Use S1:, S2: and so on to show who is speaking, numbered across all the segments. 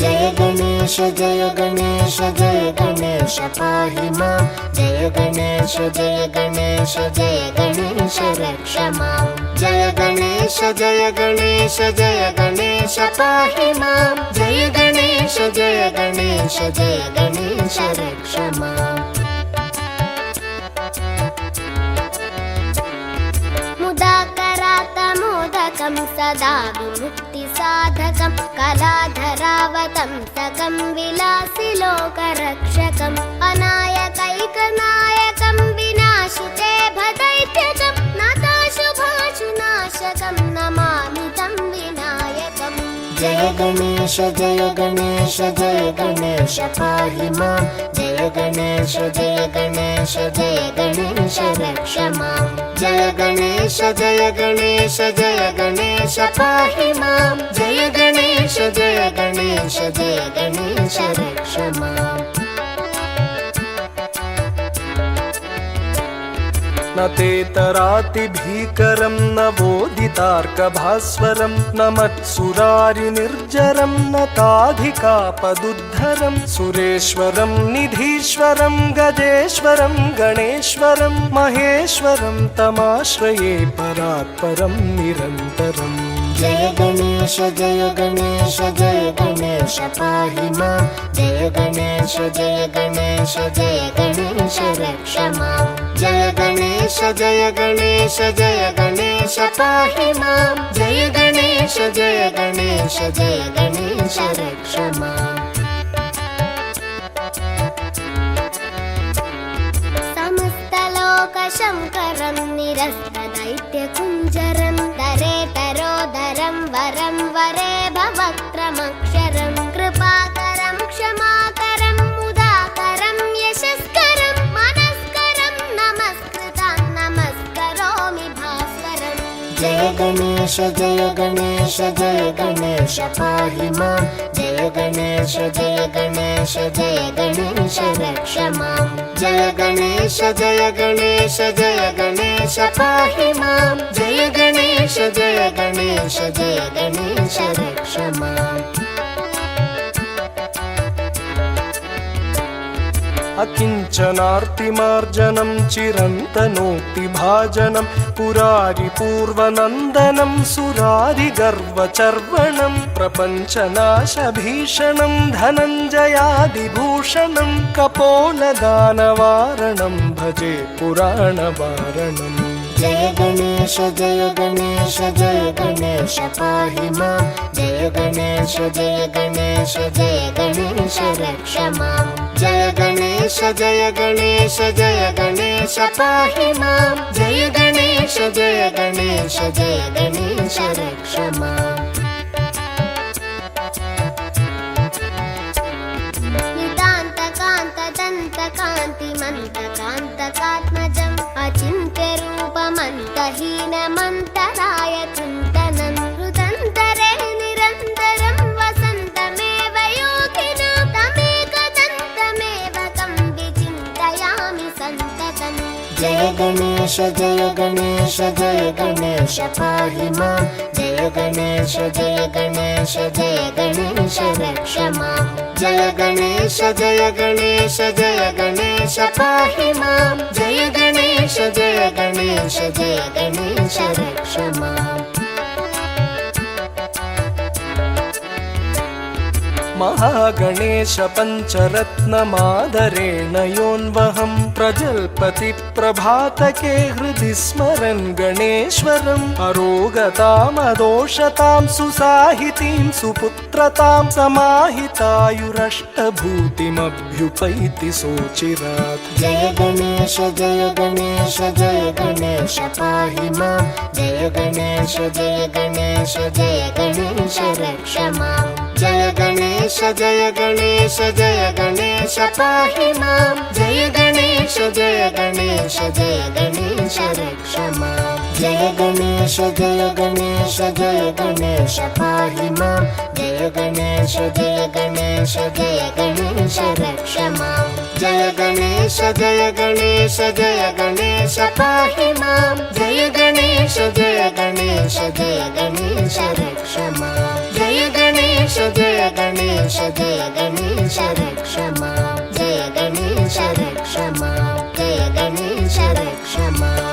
S1: जय गणेश जय गणेश जय गणेश पाहि मां। जय गणेश जय गणेश जय गणेश रक्ष मां। जय गणेश जय गणेश जय गणेश पाहि मां। जय गणेश जय गणेश जय गणेश रक्ष मां। मुदाकरातमोदकं सदा विमुक्तिसाधकं कलाधरावतंसकं विलासिलोकरक्षकम् अनायकैकनायकं विनाशिते भदैत्यकं नाथाशुभाशुनाशकं नमामि तं विनायकम्। जय गणेश जय गणेश जय गणेश पाहि मां। जय गणेश जय गणेश जय गणेश रक्ष मां। जय गणेश जय गणेश जय गणेश पाहि मां। जय गणेश जय गणेश जय गणेश रक्ष मां।
S2: न तेतरातिभीकरं न बोधितार्कभास्वरं न मत्सुरारिनिर्जरं न ताधिकापदुद्धरं सुरेश्वरं निधीश्वरं गजेश्वरं गणेश्वरं महेश्वरं तमाश्रये परात्परं निरन्तरम्।
S1: जय गणेश जय गणेश जय गणेश पाहि मां। जय गणेश जय गणेश जय गणेश रक्ष मां। जय गणेश जय गणेश जय गणेश पाहि मां। जय गणेश जय गणेश जय गणेश रक्ष मां। समस्तलोकशङ्करं निरस्तदैत्यकुञ्जरं दरेतरोदरं वरं वरे भवक्त्रमक्षरं कृपाकरं क्षमाकरं मुदाकरं यशस्करं मनस्करं नमस्कृतं नमस्करोमि भास्करम्। जय गणेश जय गणेश जय गणेश पाहि मां। जय गणेश जय गणेश जय गणेश रक्ष मां। जय गणेश जय गणेश जय गणेश पाहि मां। जय गणेश जय गणेश जय गणेश रक्ष मां।
S2: अकिञ्चनार्तिमार्जनं चिरन्तनोक्तिभाजनं पुरारिपूर्वनन्दनं सुरारिगर्वचर्वणं प्रपञ्चनाशभीषणं धनञ्जयादिभूषणं कपोलदानवारणं भजे पुराणवारणम्।
S1: जय गणेश जय गणेश जय गणेश पाहि मां। जय गणेश जय गणेश जय गणेश रक्ष मां। जय गणेश जय गणेश जय गणेश पाहि मां। जय गणेश जय गणेश जय गणेश रक्ष मां। नितान्तकान्तदन्तकान्तिमन्तकान्तकात्मजम् अचिन्त्यरूपमन्तहीनमन्तराय चिन्तनं हृदन्तरे निरन्तरं वसन्तमेव योगिनां तमेकदन्तमेव तं विचिन्तयामि सन्ततम्। जय गणेश जय गणेश जय गणेश पाहि मां। जय गणेश जय गणेश जय गणेश रक्ष मां। जय गणेश जय गणेश जय गणेश पाहि मां। जय गणेश जय गणेश जय गणेश रक्ष मां।
S2: महागणेश पञ्चरत्नमादरेण योन्वहं प्रजल्पति प्रभातके हृदि स्मरन् गणेश्वरम् अरोगतामदोषतां सुसाहितीं सुपुत्रतां समाहितायुरष्टभूतिमभ्युपैति सोचिरात्।
S1: जय गणेश जय गणेश जय गणेश पाहि मां। जय गणेश जय गणेश जय गणेश रक्ष मां। जय गणेश जय गणेश जय गणेश पाहि मां। जय गणेश जय गणेश जय गणेश रक्ष मां। जय गणेश जय गणेश जय गणेश पाहि मां। जय गणेश जय गणेश जय गणेश रक्ष मां। जय गणेश गणेश जय गणेश जय गणेश पाहि मां जय गणेश जय गणेश जय गणेश रक्ष मां जय गणेश जय गणेश जय गणेश रक्ष मां जय गणेश रक्ष मां जय गणेश रक्ष मां।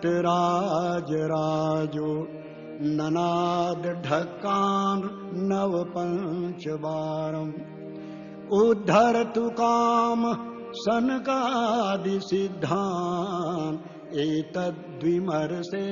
S3: नटराज राजो ननाद ढक्कान नव पंच बारम उद्धरतु काम सनकादि सिद्धान एतद्विमर्शे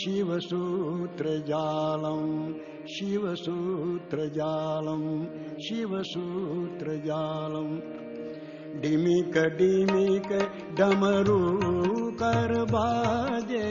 S3: शिवसूत्र जालम शिवसूत्र जालम शिवसूत्र जालम डिमिक डिमिक डमरू कर बाजे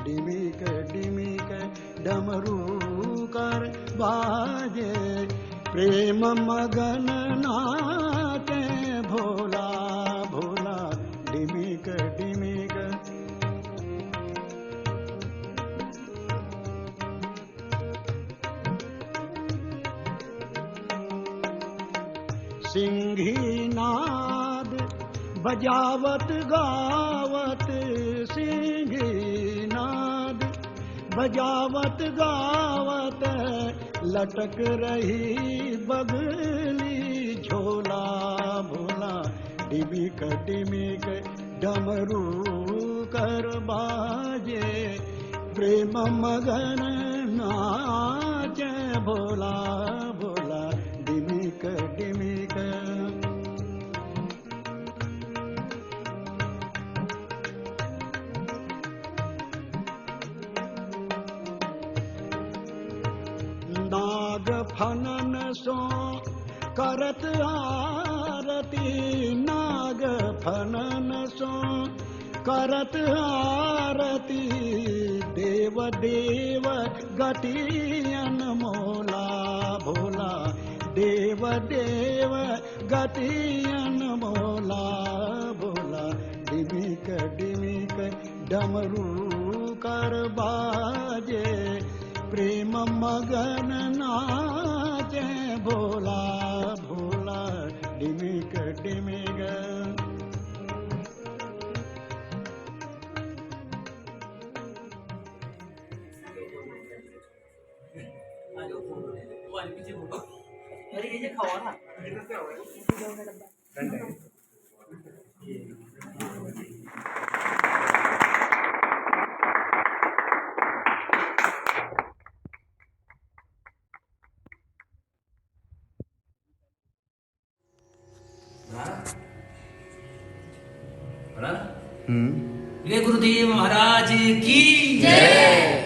S3: डिमिक डिमिक डमरू कर बाजे प्रेम मगन नाचे भोला भोला डिमिक डिमिक सिंही नाद बजावत गावत सिंही नाद बजावत गावत लटक रही बगली झोला भोला डिमिक डिमिक डमरू कर बाजे प्रेम मगन नाचे भोला भोला डिमिक डिमिक नाग फनन सो करत आरती नाग फनन सो करत आरती देव देव गति अनमोला भोला देव देव गति अनमोला भोला डिमिक डिमिक डमरू कर बाजे प्रेम मगन नाचे भोला भोला डिमिक डिमिक
S4: गुरुदेव महाराज की जय।